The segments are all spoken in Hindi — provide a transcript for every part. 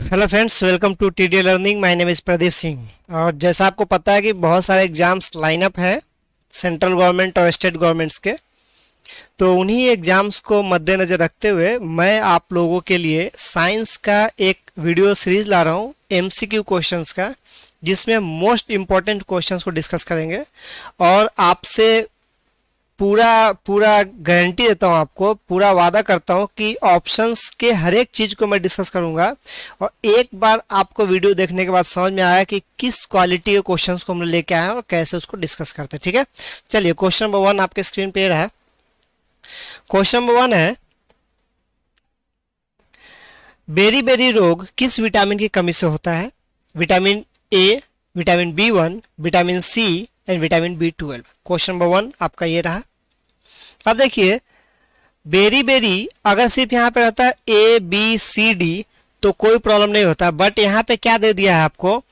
Hello friends, welcome to TD learning. My name is Pradeep Singh. और जैसा आपको पता है कि बहुत सारे एग्जाम्स लाइनअप है सेंट्रल गवर्नमेंट और स्टेट गवर्नमेंट्स के, तो उन्हीं एग्जाम्स को मद्देनज़र रखते हुए मैं आप लोगों के लिए साइंस का एक वीडियो सीरीज़ ला रहा हूँ एमसीक्यू क्वेश्चंस का, जिसमें मोस्ट इम्पॉर्टेंट क्वेश्चंस को डिस्कस करेंगे। और आपसे पूरा गारंटी देता हूँ, आपको पूरा वादा करता हूँ कि ऑप्शंस के हर एक चीज़ को मैं डिस्कस करूँगा। और एक बार आपको वीडियो देखने के बाद समझ में आया कि किस क्वालिटी के क्वेश्चंस को हम लेके आए हैं और कैसे उसको डिस्कस करते हैं। ठीक है, चलिए क्वेश्चन नंबर 1 आपके स्क्रीन पे रहा है। क्वेश्चन नंबर 1 है, बेरी बेरी रोग किस विटामिन की कमी से होता है? Vitamin A, vitamin B1, vitamin C and vitamin B12। Question number 1 आपका ये रहा। अब देखिए, बेरी बेरी अगर सिर्फ यहाँ पे रहता है ABCD तो कोई प्रॉब्लम नहीं होता, बट यहाँ पे क्या दे दिया है आपको?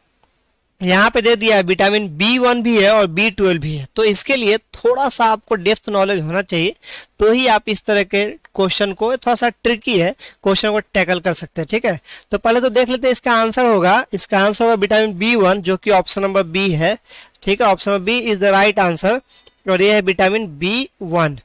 यहाँ पे दे दिया है विटामिन B1 भी है और B12 भी है। तो इसके लिए थोड़ा सा आपको डेप्थ नॉलेज होना चाहिए, तो ही आप इस तरह के क्वेश्चन को, थोड़ा सा ट्रिकी है क्वेश्चन को टैकल कर सकते हैं। ठीक है, तो पहले तो देख लेते हैं इसका आंसर होगा। इसका आंसर होगा विटामिन B1, जो कि ऑप्शन नंबर बी है। ठीक है, option number B is the right answer. और ये है विटामिन B1।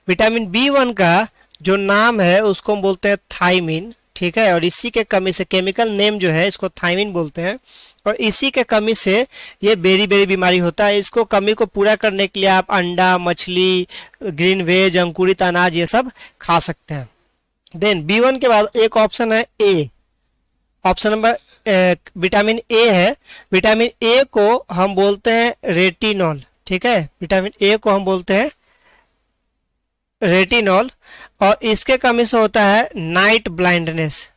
विटामिन B1 का जो नाम है उसको हम बोलते हैं थायमिन। ठीक है, और इसी के कमी से, केमिकल नेम जो है इसको थायमिन बोलते हैं, और इसी के कमी से ये बेरी बेरी बीमारी होता है। इसको कमी को पूरा करने के लिए आप अंडा, मछली, ग्रीन वेज, अंकुरित अनाज ये सब खा सकते हैं। देन B1 के बाद एक ऑप्शन है ए, ऑप्शन नंबर विटामिन ए है। विटामिन ए को हम बोलते हैं रेटिनॉल। ठीक है, विटामिन ए को हम बोलते हैं रेटिनॉल, और इसके कमी से होता है नाइट ब्लाइंडनेस।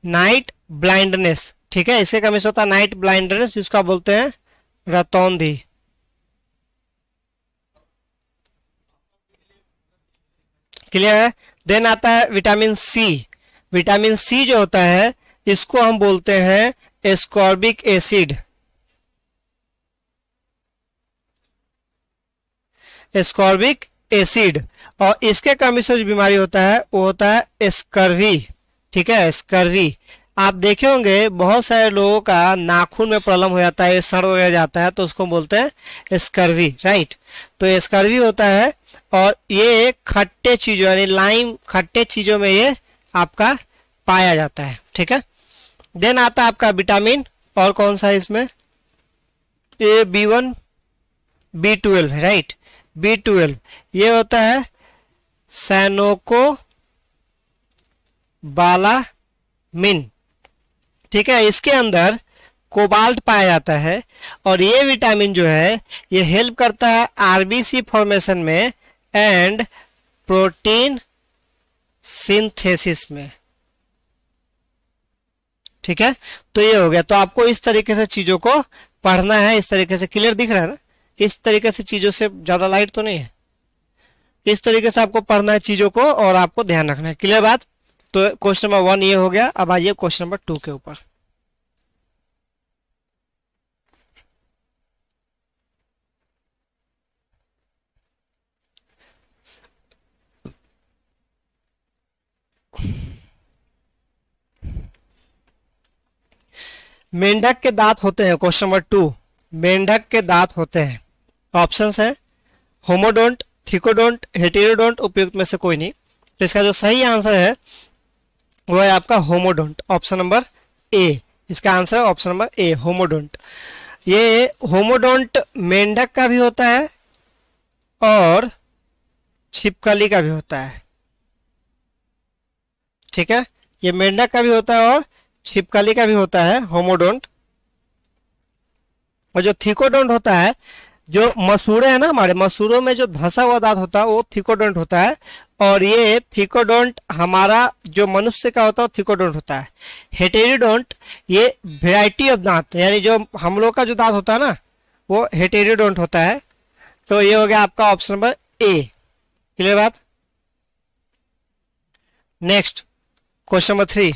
नाइट ब्लाइंडनेस, ठीक है, इसके कमी से होता है नाइट ब्लाइंडनेस, जिसको आप बोलते हैं रतौंधी। क्लियर है? देन आता है विटामिन सी। विटामिन सी जो होता है इसको हम बोलते हैं एस्कॉर्बिक एसिड। एस्कॉर्बिक एसिड, और इसके कमी से जो बीमारी होता है वो होता है स्कर्वी। ठीक है, स्कर्वी। आप देखे होंगे बहुत सारे लोगों का नाखून में प्रॉब्लम हो जाता है, सड़ वगैरह जाता है, तो उसको बोलते हैं स्कर्वी। राइट, तो स्कर्वी होता है, और ये खट्टे चीजों यानी लाइम खट्टे चीजों में ये आपका पाया जाता है। ठीक है, देन आता है आपका विटामिन, और कौन सा है इसमें? ये B1, B12 है। राइट, B12 ये होता है सैनोको बालामिन। ठीक है, इसके अंदर कोबाल्ट पाया जाता है, और ये विटामिन जो है ये हेल्प करता है आरबीसी फॉर्मेशन में एंड प्रोटीन सिंथेसिस में। ठीक है, तो ये हो गया। तो आपको इस तरीके से चीजों को पढ़ना है, इस तरीके से। क्लियर दिख रहा है ना? इस तरीके से चीजों से ज्यादा लाइट तो नहीं है, इस तरीके से आपको पढ़ना है चीजों को, और आपको ध्यान रखना है। क्लियर बात? तो क्वेश्चन नंबर 1 ये हो गया। अब आइए क्वेश्चन नंबर 2 के ऊपर। मेंढक के दांत होते हैं। क्वेश्चन नंबर 2, मेंढक के दांत होते हैं। ऑप्शंस है होमोडोंट, थिकोडोंट, हेटेरोडोंट, उपयुक्त में से कोई नहीं। तो इसका जो सही आंसर है वो है आपका होमोडोंट, ऑप्शन नंबर ए। इसका आंसर है ऑप्शन नंबर ए, होमोडोंट। ये होमोडोंट मेंढक का भी होता है और छिपकली का भी होता है। ठीक है, ये मेंढक का भी होता है और छिपकली का भी होता है होमोडोंट। और जो थिकोडोंट होता है, जो मसूड़े हैं ना, हमारे मसूड़ों में जो धंसा हुआ दांत होता है वो थिकोडोंट होता है, और ये थिकोडोंट हमारा जो मनुष्य का होता है वो थिकोडोंट होता है। हेटेरोडोंट ये वैरायटी ऑफ दांत, यानी जो हम लोग का जो दांत होता है ना वो हेटेरोडोंट होता है। तो ये हो गया आपका ऑप्शन नंबर ए। क्लियर बात? नेक्स्ट क्वेश्चन नंबर 3,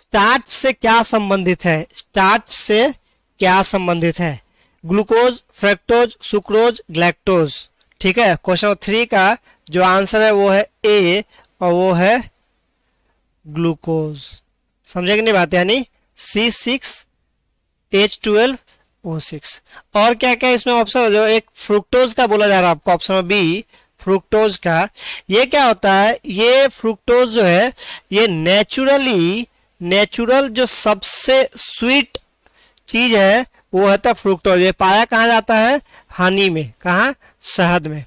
स्टार्च से क्या संबंधित है? स्टार्च से क्या संबंधित है? Glucose, fructose, sucrose, galactose. ठीक है, क्वेश्चन नंबर 3 का जो आंसर है वो है ए और वो है ग्लूकोज। समझे कि नहीं बात, यानी C6H12O6। और क्या क्या इसमें ऑप्शन, जो एक फ्रुक्टोज का बोला जा रहा है आपको, ऑप्शन नंबर बी फ्रुक्टोज का। ये क्या होता है, ये फ्रुक्टोज जो है ये नेचुरल जो सबसे स्वीट चीज है वो होता है फ्रुक्टोज। ये पाया कहाँ जाता है, हनी में, कहाँ, शहद में।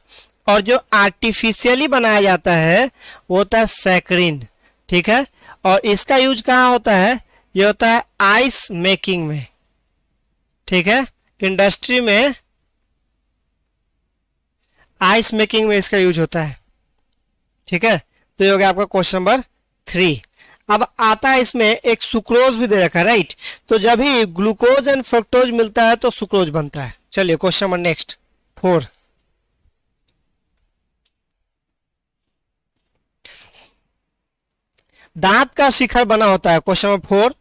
और जो आर्टिफिशियली बनाया जाता है वो होता है सैकरिन। ठीक है, और इसका यूज कहाँ होता है, ये होता है आइस मेकिंग में। ठीक है, इंडस्ट्री में आइस मेकिंग में इसका यूज होता है। ठीक है, तो ये हो गया आपका क्वेश्चन नंबर 3। अब आता है इसमें एक सुक्रोज भी दे रखा है, राइट। तो जब भी ग्लूकोज एंड फ्रक्टोज मिलता है तो सुक्रोज बनता है। चलिए क्वेश्चन नंबर नेक्स्ट 4। दांत का शिखर बना होता है। क्वेश्चन नंबर 4,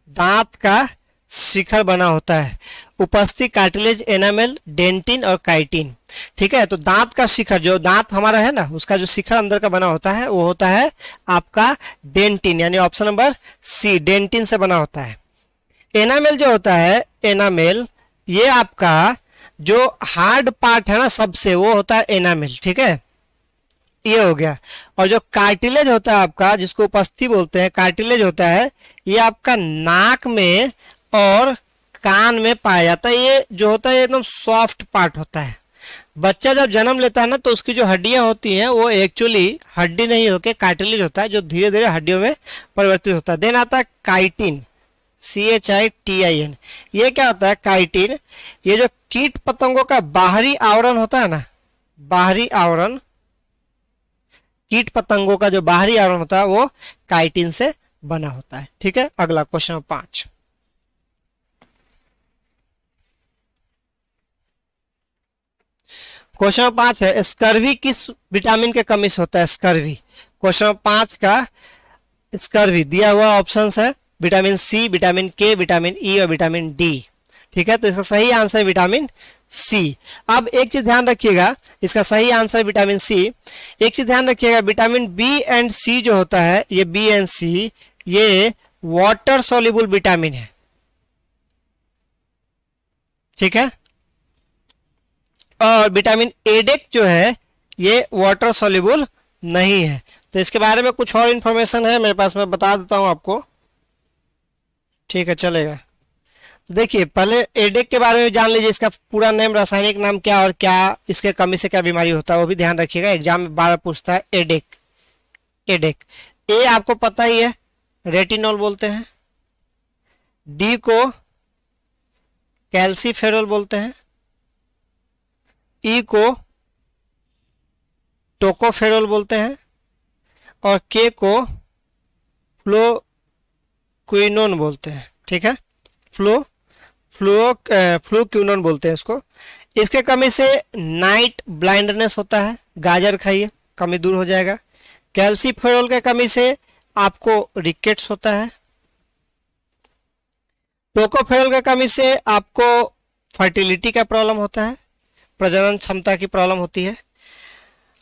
दांत का शिखर बना होता है। उपस्थित कार्टिलेज, एनामेल, डेंटिन और काइटिन। ठीक है, तो दांत का शिखर, जो दांत हमारा है ना, उसका जो शिखर अंदर का बना होता है वो होता है आपका डेंटिन, यानी ऑप्शन नंबर सी, डेंटिन से बना होता है। एनामेल जो होता है, एनामेल, ये आपका जो हार्ड पार्ट है ना सबसे, वो होता है एनामेल। ठीक है, ये हो गया। और जो कार्टिलेज होता है आपका, जिसको उपस्थिति बोलते हैं, कार्टिलेज होता है, ये आपका नाक में और कान में पाया जाता है। ये जो होता है एकदम सॉफ्ट पार्ट होता है। बच्चा जब जन्म लेता है ना तो उसकी जो हड्डियां होती हैं वो एक्चुअली हड्डी नहीं होके कार्टिलेज होता है, जो धीरे धीरे हड्डियों में परिवर्तित होता है। देन आता है काइटिन, CHITIN। ये क्या होता है, काइटिन, ये जो कीट पतंगों का बाहरी आवरण होता है ना, बाहरी आवरण, कीट पतंगों का जो बाहरी आवरण होता है वो काइटिन से बना होता है। ठीक है, अगला क्वेश्चन नंबर 5। क्वेश्चन नंबर 5 है, स्कर्वी किस विटामिन के कमी से होता है, स्कर्वी। क्वेश्चन नंबर 5 का स्कर्वी दिया हुआ ऑप्शंस है, विटामिन सी, विटामिन के, विटामिन ई और विटामिन डी। ठीक है, तो इसका सही आंसर है विटामिन सी। अब एक चीज ध्यान रखिएगा, इसका सही आंसर है विटामिन सी। एक चीज ध्यान रखिएगा, विटामिन बी एंड सी जो होता है, ये बी एंड सी, ये वाटर सोल्यूबल विटामिन है। ठीक है, और विटामिन एडेक जो है ये वाटर सोल्यूबल नहीं है। तो इसके बारे में कुछ और इंफॉर्मेशन है मेरे पास, मैं बता देता हूं आपको। ठीक है, चलेगा। देखिए, पहले एडेक के बारे में जान लीजिए, इसका पूरा नेम, रासायनिक नाम क्या, और क्या इसके कमी से क्या बीमारी होता है वो भी ध्यान रखिएगा, एग्जाम में बार पूछता है। एडेक, एडेक, ए आपको पता ही है, रेटिनॉल बोलते हैं। डी को कैल्सीफेरॉल बोलते हैं। ई को टोकोफेरॉल बोलते हैं। और के को फ्लोक्विनोन बोलते हैं। ठीक है, फ्लोक्विनोन बोलते हैं इसको। इसके कमी से नाइट ब्लाइंडनेस होता है, गाजर खाइए, कमी दूर हो जाएगा। कैल्सीफेरॉल के कमी से आपको रिकेट्स होता है। टोकोफेरॉल के कमी से आपको फर्टिलिटी का प्रॉब्लम होता है, प्रजनन क्षमता की प्रॉब्लम होती है।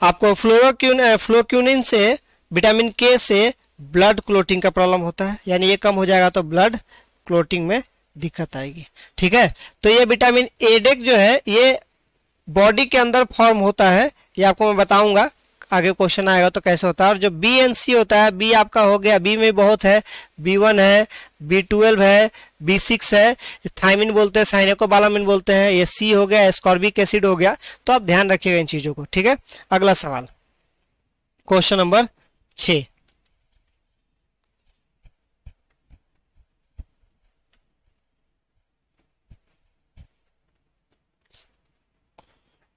आपको फ्लोक्विनिन से, विटामिन के से ब्लड क्लोटिंग का प्रॉब्लम होता है, यानी ये कम हो जाएगा तो ब्लड क्लोटिंग में दिक्कत आएगी। ठीक है, तो ये विटामिन एडेक जो है ये बॉडी के अंदर फॉर्म होता है, ये आपको मैं बताऊंगा, आगे क्वेश्चन आएगा तो कैसे होता है। और जो बी एंड सी होता है, बी आपका हो गया, बी में बहुत है, B1 है, B12 है, B6 है, थायमिन बोलते हैं, साइनेकोबालामिन बोलते हैं, ये सी हो गया, एस्कॉर्बिक एसिड हो गया। तो आप ध्यान रखिएगा इन चीजों को। ठीक है, अगला सवाल, क्वेश्चन नंबर 6।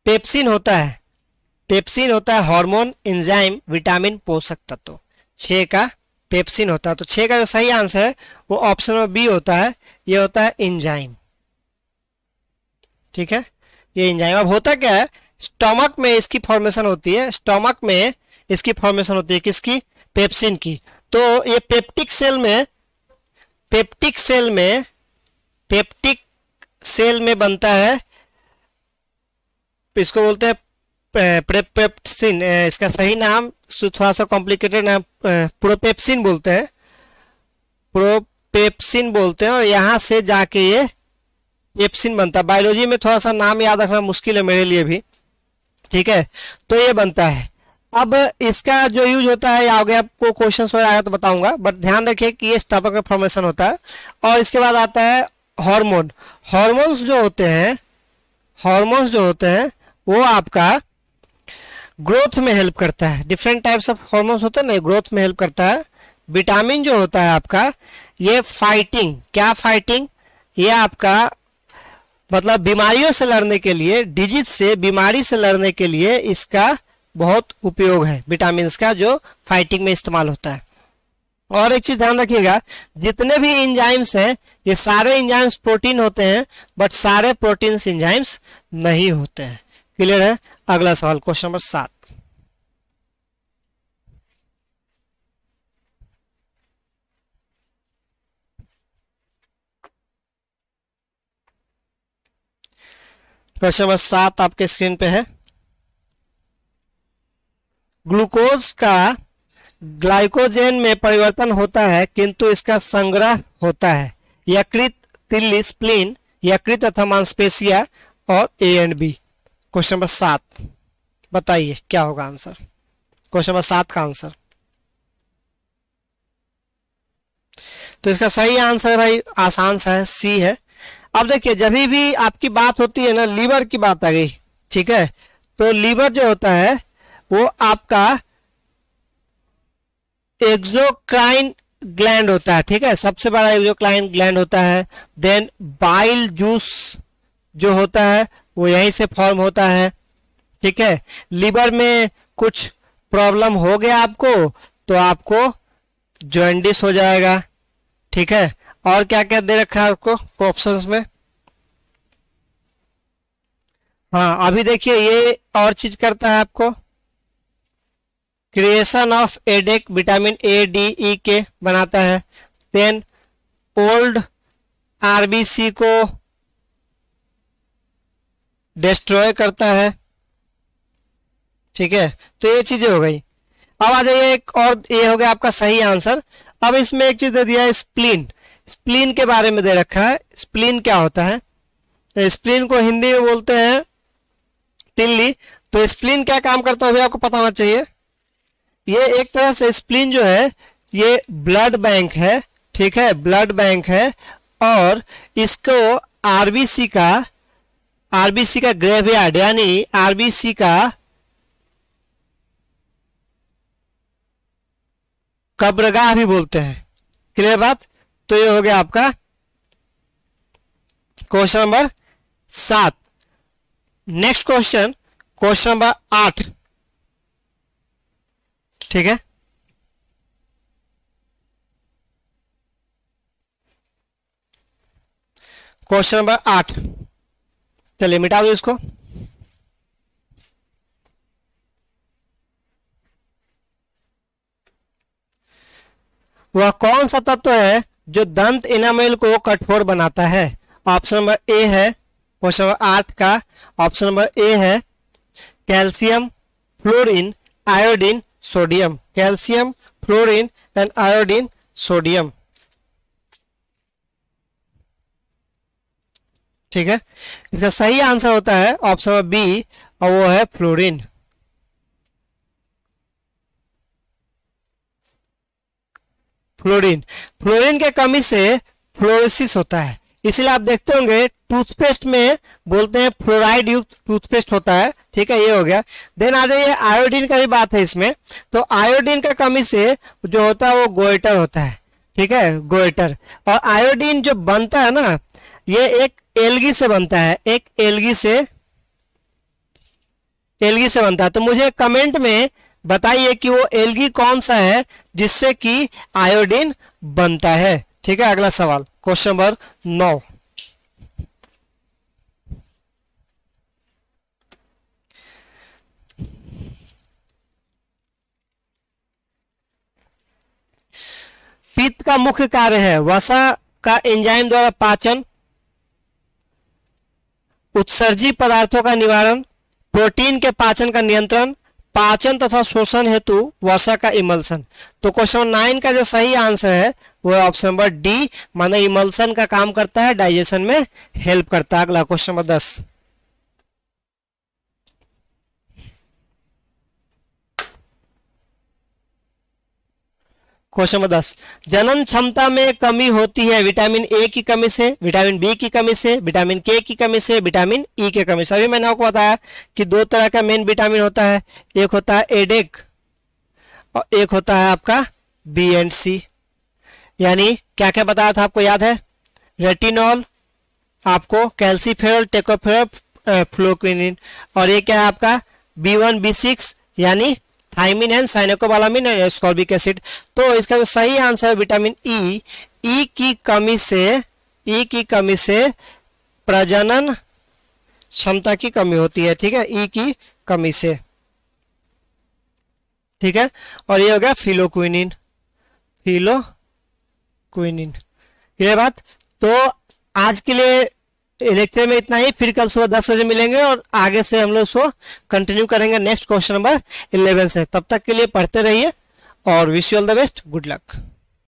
पेप्सिन होता है, पेप्सिन होता है हार्मोन, एंजाइम, विटामिन, पोषक तत्व। 6 का पेप्सिन होता है। तो 6 का जो सही आंसर है वो ऑप्शन नंबर बी होता है, ये होता है एंजाइम। ठीक है, ये एंजाइम। अब होता क्या है, स्टमक में इसकी फॉर्मेशन होती है, स्टमक में इसकी फॉर्मेशन होती है, किसकी, पेप्सिन की। तो ये पेप्टिक सेल में बनता है इसको बोलते हैं प्रोपेप्सिन, इसका सही नाम थोड़ा सा कॉम्प्लिकेटेड नाम प्रोपेप्सिन बोलते हैं, प्रोपेप्सिन बोलते हैं, और यहाँ से जाके ये पेप्सिन बनता है। बायोलॉजी में थोड़ा सा नाम याद रखना मुश्किल है मेरे लिए भी, ठीक है। तो ये बनता है। अब इसका जो यूज होता है, आगे आपको क्वेश्चन हो आएगा तो बताऊंगा, बट ध्यान रखिए कि ये स्टार्टर का फॉर्मेशन होता है। और इसके बाद आता है हार्मोन। हार्मोन्स जो होते हैं वो आपका ग्रोथ में हेल्प करता है। डिफरेंट टाइप्स ऑफ हार्मोन्स होते हैं ना, ग्रोथ में हेल्प करता है। विटामिन जो होता है आपका, ये फाइटिंग, ये आपका मतलब बीमारियों से लड़ने के लिए, डिजीज से, बीमारी से लड़ने के लिए इसका बहुत उपयोग है, विटामिन का जो फाइटिंग में इस्तेमाल होता है। और एक चीज ध्यान रखिएगा, जितने भी एंजाइम्स हैं ये सारे एंजाइम्स प्रोटीन होते हैं, बट सारे प्रोटीन्स एंजाइम्स नहीं होते हैं। क्लियर है? अगला सवाल, क्वेश्चन नंबर 7। क्वेश्चन नंबर 7 आपके स्क्रीन पे है। ग्लूकोज का ग्लाइकोजेन में परिवर्तन होता है, किंतु इसका संग्रह होता है यकृत, तिल्ली, स्प्लीन, यकृत अथवा मांसपेशिया, और A and B. Question number 7 बताइए क्या होगा आंसर। क्वेश्चन नंबर 7 का आंसर, तो इसका सही आंसर है भाई, आसान सा है, सी है। अब देखिए, जब भी आपकी बात होती है ना, लीवर की बात आ गई, ठीक है, तो लीवर जो होता है वो आपका एक्सोक्राइन ग्लैंड होता है, ठीक है, सबसे बड़ा एक्सोक्राइन ग्लैंड होता है। देन बाइल जूस जो होता है वो यहीं से फॉर्म होता है, ठीक है। लीवर में कुछ प्रॉब्लम हो गया आपको तो आपको जॉन्डिस हो जाएगा, ठीक है। और क्या क्या दे रखा है आपको ऑप्शंस में? हाँ, अभी देखिए ये और चीज करता है आपको, creation of ADEK, vitamin A, D, E के बनाता है। देन ओल्ड आरबीसी को डिस्ट्रॉय करता है, ठीक है। तो ये चीजें हो गई। अब आ जाइए एक और, ये हो गया आपका सही आंसर। अब इसमें एक चीज दे दिया है, स्प्लीन के बारे में दे रखा है। स्प्लीन क्या होता है? तो स्प्लीन को हिंदी में बोलते हैं तिल्ली। तो स्प्लीन क्या काम करता है अभी आपको पता होना चाहिए। ये एक तरह से स्प्लीन जो है ये ब्लड बैंक है, ठीक है, ब्लड बैंक है। और इसको आरबीसी का ग्रेवयार्ड यानी आरबीसी का कब्रगाह भी बोलते हैं। क्लियर बात? तो ये हो गया आपका question number 7। Next question, question number 8, ठीक है। क्वेश्चन नंबर 8, चलिए मिटा दो इसको। वह कौन सा तत्व है जो दंत इनामेल को कठोर बनाता है? ऑप्शन नंबर ए है क्वेश्चन नंबर 8 का, ऑप्शन नंबर ए है calcium, fluorine, iodine, sodium. Calcium, fluorine and iodine, sodium, ठीक है। इसका सही आंसर होता है ऑप्शन नंबर बी, और वो है फ्लोरीन। फ्लोरीन के कमी से फ्लोरोसिस होता है, इसलिए आप देखते होंगे टूथपेस्ट में बोलते हैं फ्लोराइड युक्त टूथपेस्ट होता है, ठीक है। ये हो गया। देन आ जाइए आयोडीन का भी बात है इसमें। तो आयोडीन का कमी से जो होता है वो गोइटर होता है, ठीक है, गोइटर। और आयोडीन जो बनता है ना, ये एक एल्गी से बनता है, एक एल्गी से बनता है। तो मुझे कमेंट में बताइए कि वो एल्गी कौन सा है जिससे कि आयोडीन बनता है, ठीक है। अगला सवाल, क्वेश्चन नंबर 9। पित्त का मुख्य कार्य है वसा का एंजाइम द्वारा पाचन, उत्सर्जी पदार्थों का निवारण, प्रोटीन के पाचन का नियंत्रण, पाचन तथा शोषण हेतु वसा का इमल्सन। तो क्वेश्चन नंबर 9 का जो सही आंसर है वो है ऑप्शन नंबर डी, माना इमल्सन का काम करता है, डाइजेशन में हेल्प करता है। अगला क्वेश्चन नंबर 10। क्वेश्चन नंबर 10, जनन क्षमता में कमी होती है विटामिन ए की कमी से, विटामिन बी की कमी से, विटामिन के की कमी से, विटामिन ई की कमी से। अभी मैंने आपको बताया कि दो तरह का मेन विटामिन होता है, एक होता है एडेक और एक होता है आपका बी एंड सी। यानी क्या क्या बताया था आपको याद है? रेटिनॉल, आपको कैल्सीफेरॉल, टेकोफेरॉल, फ्लोक्विनिन, और ये क्या है आपका B1 B6 यानी thymine and cyanocobalamin and ascorbic acid. तो इसका जो सही आंसर है विटामिन ई। ई की कमी से प्रजनन क्षमता की कमी होती है, ठीक है, ई की कमी से, ठीक है। और ये हो गया फिलोक्विनिन, क्लियर बात। तो आज के लिए लेक्चर में इतना ही, फिर कल सुबह 10 बजे मिलेंगे और आगे से हम लोग इसको कंटिन्यू करेंगे नेक्स्ट क्वेश्चन नंबर 11 से। तब तक के लिए पढ़ते रहिए और wish you all the best, good luck.